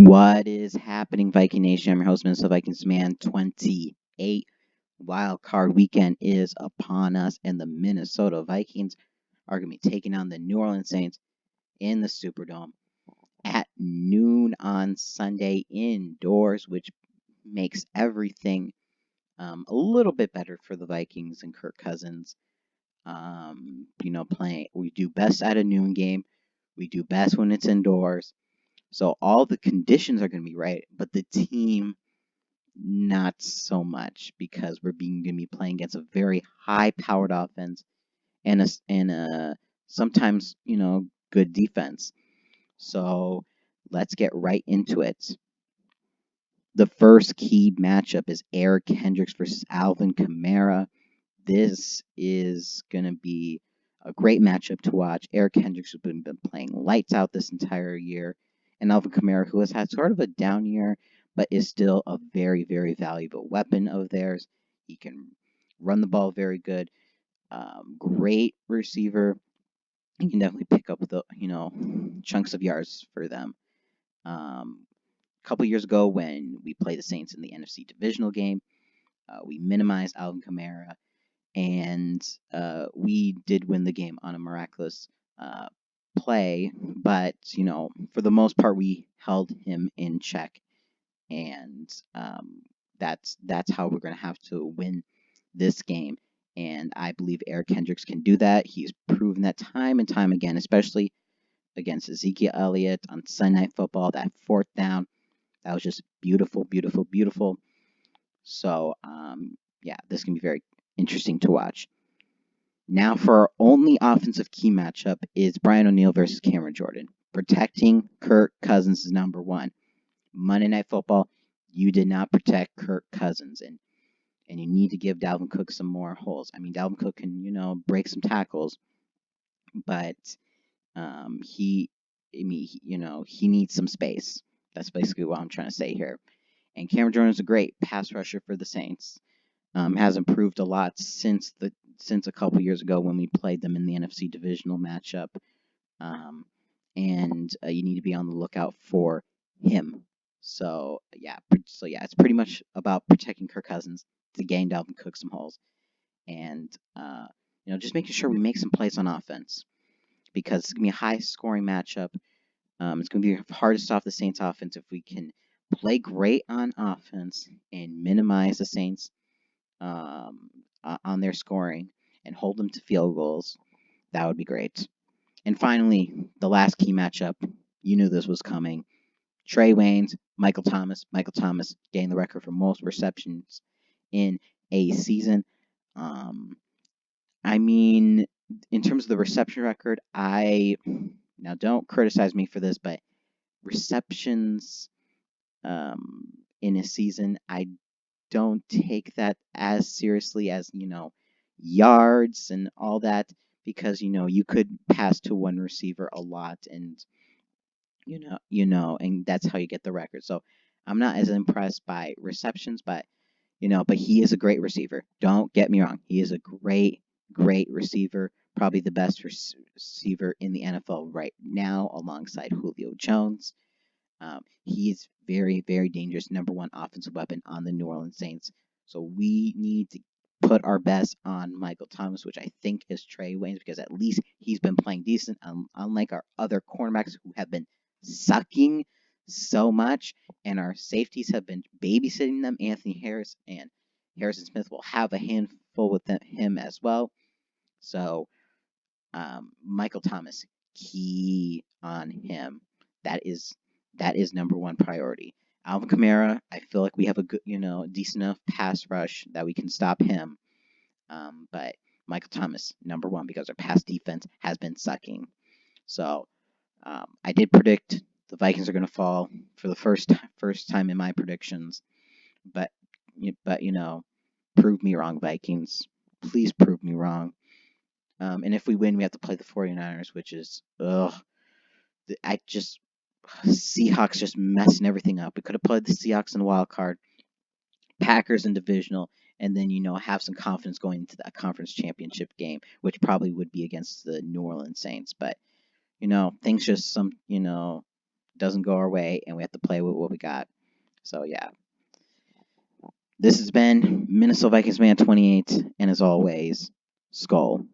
What is happening, Viking Nation? I'm your host, Minnesota Vikings Man 28. Wild Card Weekend is upon us, and the Minnesota Vikings are going to be taking on the New Orleans Saints in the Superdome at noon on Sunday indoors, which makes everything a little bit better for the Vikings and Kirk Cousins. We do best at a noon game. We do best when it's indoors. So all the conditions are going to be right, but the team not so much because we're going to be playing against a very high-powered offense and a sometimes good defense. So let's get right into it. The first key matchup is Kendricks versus Alvin Kamara. This is going to be a great matchup to watch. Kendricks has been playing lights out this entire year, and Alvin Kamara, who has had sort of a down year, but is still a very, very valuable weapon of theirs. He can run the ball very good. Great receiver. He can definitely pick up the chunks of yards for them. A couple years ago, when we played the Saints in the NFC divisional game, we minimized Alvin Kamara, and we did win the game on a miraculous play. But for the most part, we held him in check, and that's how we're going to have to win this game. And I believe Kendricks can do that. He's proven that time and time again, especially against Ezekiel Elliott on Sunday Night Football. That fourth down, that was just beautiful, beautiful, beautiful. So this can be very interesting to watch. Now for our only offensive key matchup is Brian O'Neill versus Cameron Jordan. Protecting Kirk Cousins is number one. Monday Night Football, you did not protect Kirk Cousins, and you need to give Dalvin Cook some more holes. I mean, Dalvin Cook can, break some tackles, but he needs some space. That's basically what I'm trying to say here. And Cameron Jordan is a great pass rusher for the Saints. Has improved a lot since a couple years ago when we played them in the NFC divisional matchup. And you need to be on the lookout for him. So it's pretty much about protecting Kirk Cousins to gain Dalvin Cook some holes, and just making sure we make some plays on offense because it's gonna be a high-scoring matchup. It's gonna be the hardest off the Saints' offense if we can play great on offense and minimize the Saints on their scoring and hold them to field goals. That would be great. And finally, the last key matchup. You knew this was coming. Trae Waynes, Michael Thomas. Michael Thomas gained the record for most receptions in a season. I mean, in terms of the reception record, now don't criticize me for this, but receptions in a season, I don't take that as seriously as yards and all that, because you could pass to one receiver a lot, and and that's how you get the record. So I'm not as impressed by receptions, but he is a great receiver. Don't get me wrong. He is a great receiver, probably the best receiver in the NFL right now, alongside Julio Jones. He is very, very dangerous, number one offensive weapon on the New Orleans Saints. So we need to put our best on Michael Thomas, which I think is Trae Waynes, because at least he's been playing decent, unlike our other cornerbacks who have been sucking so much, and our safeties have been babysitting them. Anthony Harris and Harrison Smith will have a handful with him as well. So Michael Thomas, key on him. That is number one priority. Alvin Kamara, I feel like we have a good, decent enough pass rush that we can stop him. But Michael Thomas, number one, because our pass defense has been sucking. So I did predict the Vikings are going to fall for the first time in my predictions. But prove me wrong, Vikings. Please prove me wrong. And if we win, we have to play the 49ers, which is, Seahawks just messing everything up. We could have played the Seahawks in the wild card, Packers in divisional, and then, have some confidence going into that conference championship game, which probably would be against the New Orleans Saints. But, things just doesn't go our way, and we have to play with what we got. So yeah, this has been Minnesota Vikings Man 28, and as always, Skull.